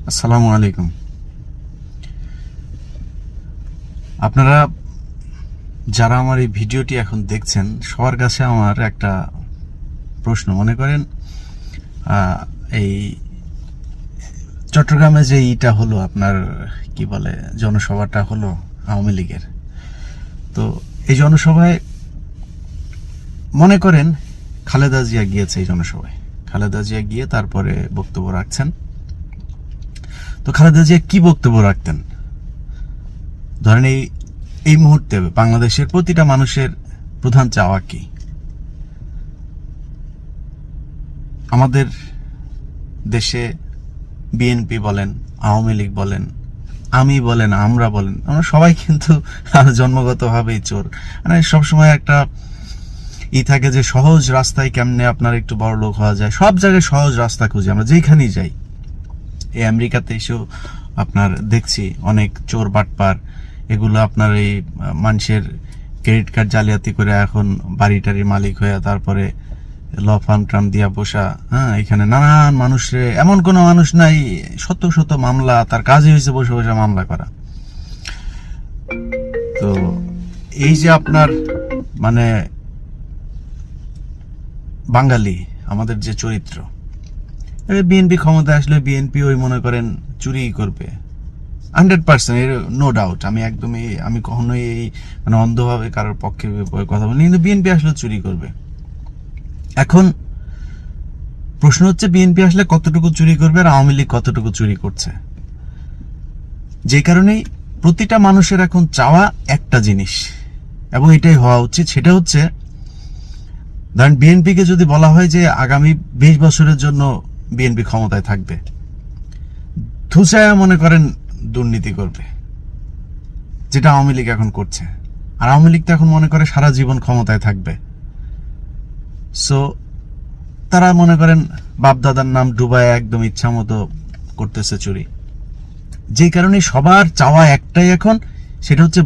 আসসালামু আলাইকুম। আপনারা যারা আমার এই ভিডিওটি এখন দেখছেন সবার কাছে আমার একটা প্রশ্ন। মনে করেন এই চট্টগ্রামে যে ইটা হলো, আপনার কি বলে, জনসভাটা হলো আওয়ামী লীগের। তো এই জনসভায় মনে করেন খালেদা জিয়া গিয়েছে। এই জনসভায় খালেদা জিয়া গিয়ে তারপরে বক্তব্য রাখছেন। তো খালেদা জিয়া কি বক্তব্য রাখতেন? ধরেন এই মুহূর্তে বাংলাদেশের প্রতিটা মানুষের প্রধান চাওয়া কি? আমাদের দেশে বিএনপি বলেন, আওয়ামী লীগ বলেন, আমি বলেন, আমরা বলেন, আমরা সবাই কিন্তু জন্মগতভাবেই চোর। মানে সবসময় একটা থাকে যে সহজ রাস্তায় কেমনে আপনার একটু বড় লোক হওয়া যায়। সব জায়গায় সহজ রাস্তা খুঁজি আমরা, যেখানেই যাই। এই আমেরিকাতে এসেও আপনার দেখছি অনেক চোর বাটপার, এগুলো আপনার এই মানুষের ক্রেডিট কার্ড জালিয়াতি করে এখন বাড়িটারির মালিক হয়ে তারপরে ল ফার্ম ট্রাম দিয়া বসা। এখানে নানান মানুষের, এমন কোনো মানুষ নাই, শত শত মামলা, তার কাজই হয়েছে বসে বসে মামলা করা। তো এই যে আপনার মানে বাঙালি আমাদের যে চরিত্র, বিএনপি ক্ষমতা আসলে বিএনপি ওই মনে করেন চুরি করবে 100%, এর নো ডাউট। আমি কখনোই এই মানে অন্ধভাবে কারোর পক্ষে কথা বলি, কিন্তু বিএনপি আসলে চুরি করবে। এখন প্রশ্ন হচ্ছে বিএনপি আসলে কতটুকু চুরি করবে আর আওয়ামী লীগ কতটুকু চুরি করছে। যে কারণেই প্রতিটা মানুষের এখন চাওয়া একটা জিনিস, এবং এটাই হওয়া উচিত, সেটা হচ্ছে ধরেন বিএনপিকে যদি বলা হয় যে আগামী 20 বছরের জন্য বিএনপি ক্ষমতায় থাকবে, ধুসায়া মনে করেন দুর্নীতি করবে, যেটা আওয়ামী লীগ এখন করছে। আর আওয়ামী লীগ তো এখন মনে করে সারা জীবন ক্ষমতায় থাকবে। সো তারা মনে করেন বাপদাদার নাম ডুবায় একদম ইচ্ছা মতো করতেছে চুরি। যে কারণে সবার চাওয়া একটাই এখন, সেটা হচ্ছে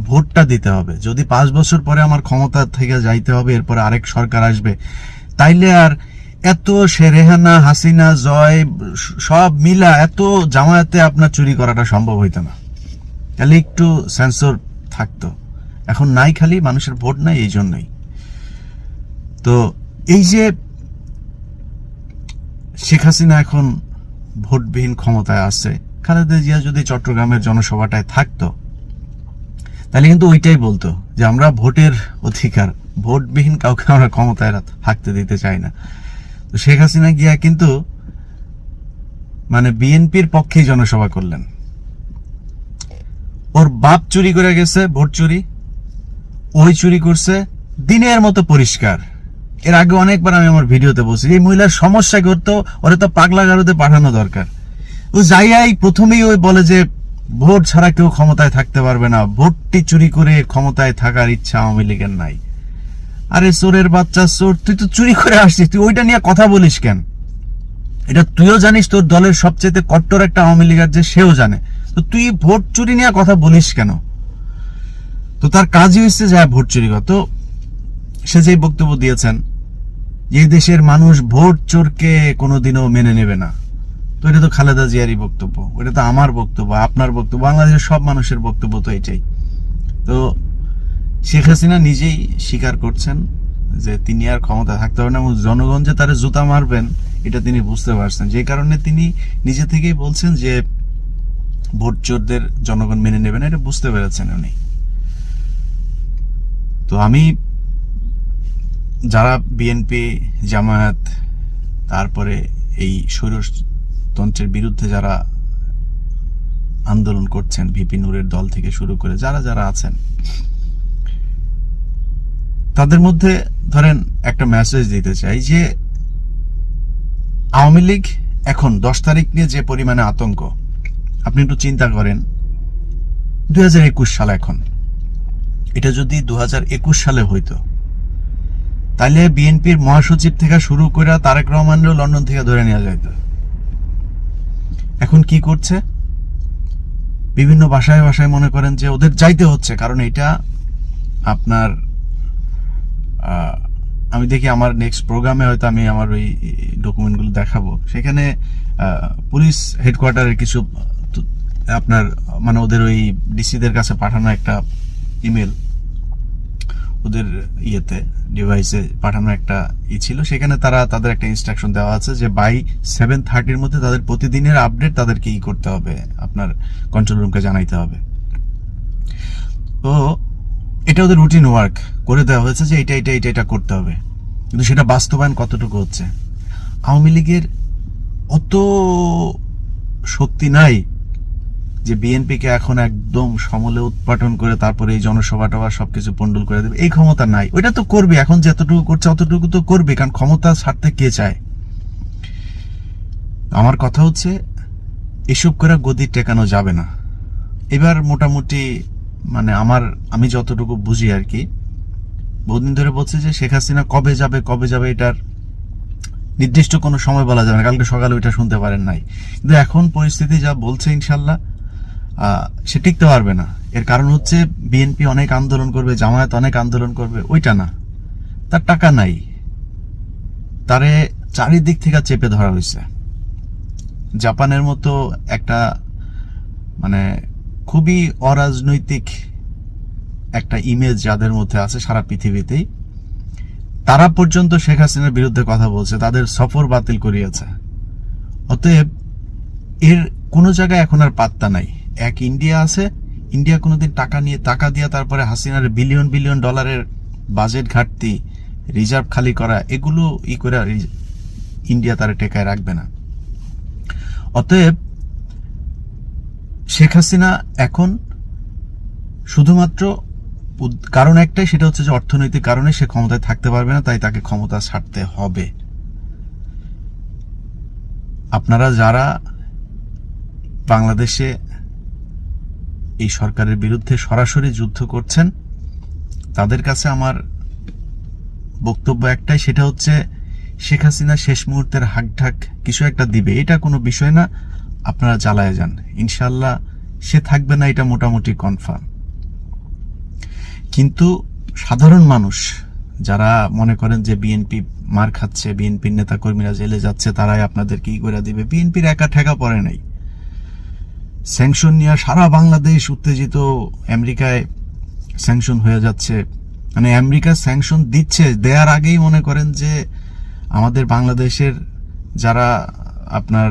ভোটটা দিতে হবে। যদি 5 বছর পরে আমার ক্ষমতা থেকে যাইতে হবে, এরপরে আরেক সরকার আসবে, তাইলে আর এত রেহানা, হাসিনা, জয় সব মিলা এত জামায়াতে আপনার চুরি করাটা সম্ভব হইতো না। তাহলে একটু সেন্সর থাকতো। এখন নাই, খালি মানুষের ভোট নাই, এই জন্যই। তো এই যে শেখ হাসিনা এখন ভোটবিহীন ক্ষমতায় আছে, খালেদা জিয়া যদি চট্টগ্রামের জনসভাটায় থাকতো, তাহলে কিন্তু ওইটাই বলতো যে আমরা ভোটের অধিকার, ভোটবিহীন কাউকে আমরা ক্ষমতায় থাকতে দিতে চাই না। তো শেখ হাসিনা গিয়া কিন্তু মানে বিএনপির পক্ষেই জনসভা করলেন। ওর বাপ চুরি করে গেছে, ভোট চুরি, ওই চুরি করছে দিনের মতো পরিষ্কার। এর আগে অনেকবার আমি আমার ভিডিওতে বলছি, এই মহিলার সমস্যা করতো, ওরা তো পাগলা গারদে পাঠানো দরকার। ও যাইয়াই প্রথমেই ওই বলে যে ভোট ছাড়া কেউ ক্ষমতায় থাকতে পারবে না, ভোটটি চুরি করে ক্ষমতায় থাকার ইচ্ছা আওয়ামী লীগের নাই। আরে চোরের বাচ্চা চোর, তুই তো চুরি করে আসছিস, তুই ওইটা নিয়ে কথা বলিস কেন? এটা তুইও জানিস, তোর দলের সবচেয়ে কট্টর একটা আওয়ামী লীগের যে সেও জানে, তো তুই ভোট চুরি নিয়ে কথা বলিস কেন? তো তার কাজই হচ্ছে যা ভোট চুরি করা। তো সে যে বক্তব্য দিয়েছেন, এই দেশের মানুষ ভোট চোরকে কোনোদিনও মেনে নেবে না, তো এটা তো খালেদা জিয়ারই বক্তব্য, ওটা তো আমার বক্তব্য, আপনার বক্তব্য, বাংলাদেশের সব মানুষের বক্তব্য তো এটাই। তো শেখ হাসিনা নিজেই স্বীকার করছেন যে তিনি আর ক্ষমতা থাকতে পারবেন না, এবং জনগণ যে তারা জুতা মারবেন এটা তিনি বুঝতে পারছেন। যে কারণে তিনি নিজে থেকেই বলছেন যে ভোট চোরদের জনগণ মেনে নেবে না, এটা বুঝতে পেরেছেন উনি। তো আমি যারা বিএনপি, জামায়াত, তারপরে এই স্বৈরতন্ত্রের বিরুদ্ধে যারা আন্দোলন করছেন, ভিপি নূরের দল থেকে শুরু করে যারা যারা আছেন, তাদের মধ্যে ধরেন একটা মেসেজ দিতে চাই যে আওয়ামী লীগ এখন 10 তারিখ নিয়ে যে পরিমাণে আতঙ্ক, আপনি একটু চিন্তা করেন 2021 সাল, এখন এটা যদি 2021 সালে হইতো, তাহলে বিএনপির মহাসচিব থেকে শুরু করে তারেক রহমানও লন্ডন থেকে ধরে নেওয়া যাইত। এখন কি করছে? বিভিন্ন বাসায় বাসায় মনে করেন যে ওদের যাইতে হচ্ছে, কারণ এটা আপনার আমি দেখি আমার নেক্সট প্রোগ্রামে হয়তো আমি আমার ওই ডকুমেন্টগুলো দেখাবো। সেখানে পুলিশ হেডকোয়ার্টারের কিছু আপনার মানে ওদের ওই ডিসিদের কাছে পাঠানো একটা ইমেল, ওদের ইয়েতে ডিভাইসে পাঠানো একটা ছিল, সেখানে তাদের একটা ইনস্ট্রাকশন দেওয়া আছে যে বাই 7:30 মধ্যে তাদের প্রতিদিনের আপডেট তাদেরকে করতে হবে, আপনার কন্ট্রোল রুমকে জানাইতে হবে। তো এটা ওদের রুটিন ওয়ার্ক করে দেওয়া হয়েছে যে এটা করতে হবে, কিন্তু সেটা বাস্তবায়ন কতটুকু হচ্ছে? আওয়ামী লীগের অত শক্তি নাই যে বিএনপিকে এখন একদম সমলে উৎপাটন করে তারপরে এই জনসভা টভা সবকিছু পন্ডল করে দেবে, এই ক্ষমতা নাই। ওইটা তো করবে, এখন যতটুকু করছে অতটুকু তো করবে, কারণ ক্ষমতা ছাড়তে কে চায়? আমার কথা হচ্ছে এসব করে গদি টেকানো যাবে না। এবার মোটামুটি মানে আমি যতটুকু বুঝি আর কি, বহুদিন ধরে বলছে যে শেখ হাসিনা কবে যাবে এটার নির্দিষ্ট কোনো সময় বলা যাবে না। কালকে সকালে ওইটা শুনতে পারেন নাই, কিন্তু এখন পরিস্থিতি যা বলছে ইনশাল্লাহ সে টিকতে পারবে না। এর কারণ হচ্ছে বিএনপি অনেক আন্দোলন করবে, জামায়াত অনেক আন্দোলন করবে, ওইটা না, তার টাকা নাই, তারে চারিদিক থেকে চেপে ধরা হয়েছে। জাপানের মতো একটা মানে খুবই অরাজনৈতিক একটা ইমেজ যাদের মধ্যে আছে সারা পৃথিবীতেই, তারা পর্যন্ত শেখ হাসিনার বিরুদ্ধে কথা বলছে, তাদের সফর বাতিল করিয়েছে। অতএব এর কোনো জায়গায় এখন আর পাত্তা নাই। এক ইন্ডিয়া আছে, ইন্ডিয়া কোনোদিন টাকা দিয়ে তারপরে হাসিনার বিলিয়ন বিলিয়ন ডলারের বাজেট ঘাটতি, রিজার্ভ খালি করা, এগুলো করে ইন্ডিয়া তারা টেকায় রাখবে না। অতএব শেখ হাসিনা এখন শুধুমাত্র কারণ একটাই, সেটা হচ্ছে যে অর্থনৈতিক কারণে সে ক্ষমতায় থাকতে পারবে না, তাই তাকে ক্ষমতা ছাড়তে হবে। আপনারা যারা বাংলাদেশে এই সরকারের বিরুদ্ধে সরাসরি যুদ্ধ করছেন, তাদের কাছে আমার বক্তব্য একটাই, সেটা হচ্ছে শেখ হাসিনা শেষ মুহূর্তের হাকঢাক কিছু একটা দিবে, এটা কোনো বিষয় না, আপনারা চালায় যান, ইনশাল্লাহ সে থাকবে না, এটা মোটামুটি কনফার্ম। কিন্তু সাধারণ মানুষ যারা মনে করেন যে বিএনপি মার খাচ্ছে, বিএনপির নেতা কর্মীরা জেলে যাচ্ছে, তারাই আপনাদের কি করে দিবে, বিএনপির একা ঠেকা পড়ে নাই। স্যাংশন নিয়ে সারা বাংলাদেশ উত্তেজিত, আমেরিকায় স্যাংশন হয়ে যাচ্ছে, মানে আমেরিকা স্যাংশন দিচ্ছে, দেওয়ার আগেই মনে করেন যে আমাদের বাংলাদেশের যারা আপনার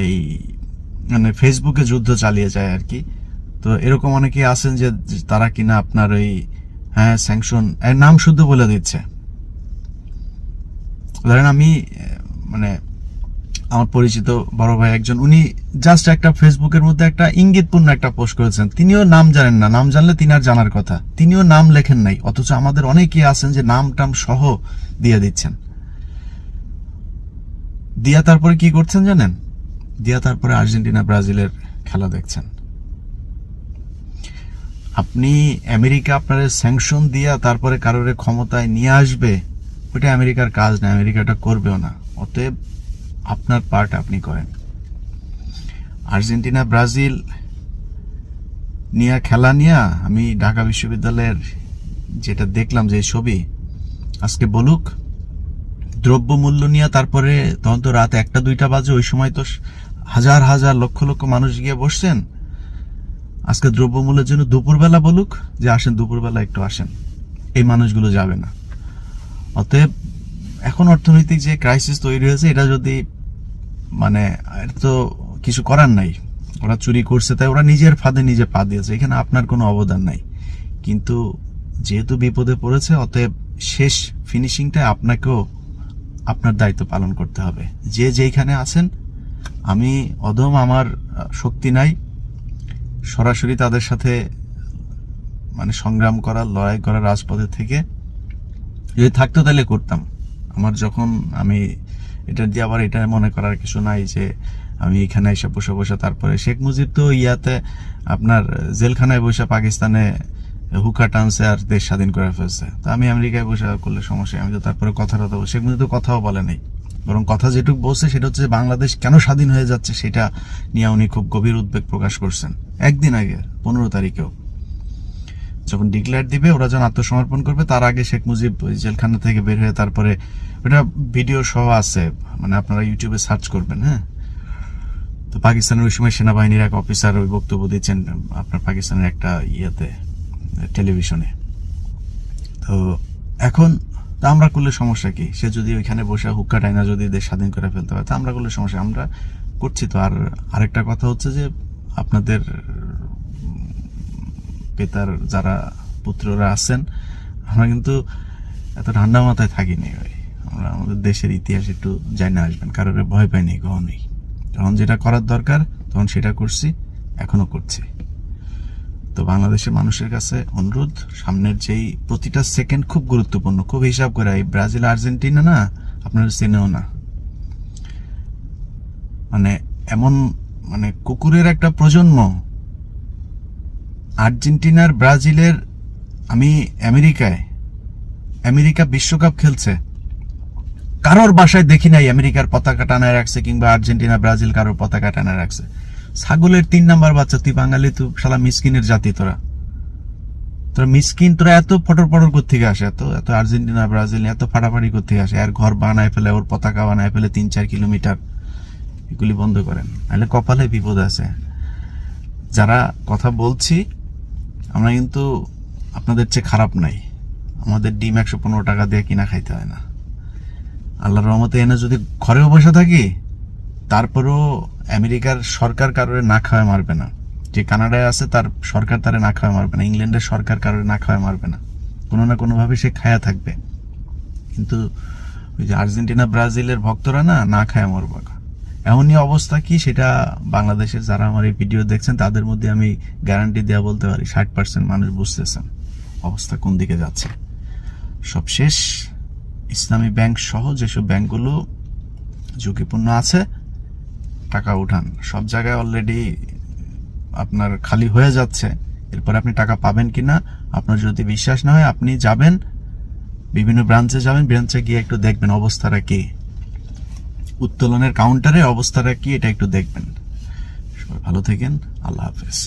এই মানে ফেসবুকে যুদ্ধ চালিয়ে যায় আর কি, তো এরকম অনেকেই আছেন যে তারা কিনা আপনার ওই স্যাংশন এর নাম শুদ্ধ বলে দিচ্ছে। ধরেন আমি মানে আমার পরিচিত বড় ভাই একজন, উনি জাস্ট একটা ফেসবুকের মধ্যে একটা ইঙ্গিতপূর্ণ একটা পোস্ট করেছেন, তিনিও নাম জানেন না, নাম জানলে তিনি আর জানার কথা, তিনিও নাম লেখেন নাই, অথচ আমাদের অনেকেই আছেন যে নাম টাম সহ দিয়ে দিচ্ছেন। দিয়া তারপরে কি করছেন জানেন? দিয়া তারপরে আর্জেন্টিনা ব্রাজিলের খেলা দেখছেন। আপনি আমেরিকা আপনার স্যাংশন দিয়া তারপরে কারোর ক্ষমতায় নিয়ে আসবে, ওইটা আমেরিকার কাজ না, আমেরিকাটা করবেও না। অতএব আপনার পার্ট আপনি করেন। আর্জেন্টিনা ব্রাজিল নিয়ে খেলা নিয়ে আমি ঢাকা বিশ্ববিদ্যালয়ের যেটা দেখলাম যে ছবি, আজকে বলুক দ্রব্য মূল্য নিয়ে, তারপরে তখন তো রাত 1টা-2টা বাজে, ওই সময় তো হাজার হাজার লক্ষ লক্ষ মানুষ গিয়ে বসছেন। আজকে দ্রব্যমূল্যের জন্য দুপুরবেলা বলুক যে আসেন, দুপুরবেলা একটু আসেন, এই মানুষগুলো যাবে না। অতএব এখন অর্থনৈতিক যে ক্রাইসিস তৈরি হয়েছে, এটা যদি মানে এটা তো কিছু করার নাই, ওরা চুরি করছে তাই ওরা নিজের ফাঁদে নিজে পা দিয়েছে, এখানে আপনার কোনো অবদান নাই। কিন্তু যেহেতু বিপদে পড়েছে, অতএব শেষ ফিনিশিংটা আপনাকেও আপনার দায়িত্ব পালন করতে হবে। যে যেইখানে আছেন, আমি অদম, আমার শক্তি নাই সরাসরি তাদের সাথে মানে সংগ্রাম করা, লড়াই করা রাজপথে থেকে, যদি থাকতো তাহলে করতাম। আমার যখন আমি এটা দিয়ে আবার এটা মনে করার কিছু নাই যে আমি এখানে এসে বসে বসে, তারপরে শেখ মুজিব তো ইয়াতে আপনার জেলখানায় বসে পাকিস্তানে হুকা টানছে আর দেশ স্বাধীন করে ফেলছে, তো আমি আমেরিকায় বসে করলে সমস্যা, আমি তো তারপরে কথাটা তো শেখ মুজিব তো কথাও বলে নাই, বরং কথা যেটুকু বলছে সেটা হচ্ছে বাংলাদেশ কেন স্বাধীন হয়ে যাচ্ছে সেটা নিয়ে উনি খুব গভীর উদ্বেগ প্রকাশ করছেন একদিন আগে 15 তারিখেও। যখন ডিক্লেয়ার দিবে, ওরা যখন আত্মসমর্পণ করবে, তার আগে শেখ মুজিব ওই জেলখানা থেকে বের হয়ে তারপরে, ওটা ভিডিও সহ আছে, মানে আপনারা ইউটিউবে সার্চ করবেন। হ্যাঁ, তো পাকিস্তানের ওই সময় সেনাবাহিনীর এক অফিসার ওই বক্তব্য দিচ্ছেন আপনার পাকিস্তানের একটা ইয়েতে, টেলিভিশনে। তো এখন তা আমরা করলে সমস্যা কি? সে যদি ওইখানে বসে হুক্কা টাইনা যদি দেশ স্বাধীন করে ফেলতে হয়, তা আমরা করলে সমস্যা, আমরা করছি তো। আর আরেকটা কথা হচ্ছে যে আপনাদের পিতার যারা পুত্ররা আছেন, আমরা কিন্তু এত ঠান্ডা মাথায় থাকিনি ভাই। আমরা আমাদের দেশের ইতিহাস একটু জানা আসবেন, কারোর ভয় পাইনি কখনোই। তখন যেটা করার দরকার তখন সেটা করছি, এখনো করছি। তো বাংলাদেশের মানুষের কাছে অনুরোধ, সামনের যেই প্রতিটা সেকেন্ড খুব গুরুত্বপূর্ণ, খুব হিসাব করে। এই ব্রাজিল আর্জেন্টিনা না, আপনারা চেনেও না, মানে এমন মানে কুকুরের একটা প্রজন্ম। আর্জেন্টিনার ব্রাজিলের, আমি আমেরিকা বিশ্বকাপ খেলছে, কারোর বাসায় দেখি নাই আমেরিকার পতাকা টানায় রাখছে, কিংবা আর্জেন্টিনা ব্রাজিল কারোর পতাকা টানায় রাখছে। ছাগলের 3 নাম্বার বাচ্চা, তুই বাঙালি, তুই শালা মিসকিনের জাতি, তোরা মিসকিন, তোরা এত ফটর কোথেকে আসে, এত আর্জেন্টিনা ব্রাজিল এত ফাটাফাটি কোথেকে আসে? আর ঘর বানায় ফেলে, ওর পতাকা বানায় ফেলে 3-4 কিলোমিটার। এগুলি বন্ধ করেন, নাহলে কপালে বিপদ আছে। যারা কথা বলছি আমরা কিন্তু আপনাদের চেয়ে খারাপ নাই। আমাদের ডিম 115 টাকা দিয়ে কিনা খাইতে হয় না। আল্লাহর রহমতে এনে যদি ঘরেও বসে থাকি, তারপরেও আমেরিকার সরকার কারোরে না খাওয়ায় মারবে না। যে কানাডায় আছে তার সরকার তারে না খাওয়ায় মারবে না, ইংল্যান্ডের সরকার কারোরে না খাওয়ায় মারবে না, কোনো না কোনোভাবে সে খায়া থাকবে। কিন্তু ওই যে আর্জেন্টিনা ব্রাজিলের ভক্তরা না খায় মরবে। এমনই অবস্থা কি, সেটা বাংলাদেশের যারা আমার এই ভিডিও দেখছেন তাদের মধ্যে আমি গ্যারান্টি দেওয়া বলতে পারি 60% মানুষ বুঝতেছেন অবস্থা কোন দিকে যাচ্ছে। সবশেষ ইসলামী ব্যাংক সহ যেসব ব্যাংকগুলো ঝুঁকিপূর্ণ আছে, টাকা উঠান। সব জায়গায় অলরেডি আপনার খালি হয়ে যাচ্ছে। এরপর আপনি টাকা পাবেন কিনা আপনার যদি বিশ্বাস না হয়, আপনি যাবেন, বিভিন্ন ব্রাঞ্চে যাবেন, ব্রাঞ্চে গিয়ে একটু দেখবেন অবস্থাটা কি, উত্তোলনের কাউন্টারে অবস্থাটা কি, এটা একটু দেখবেন। সবাই ভালো থাকেন, আল্লাহ হাফেজ।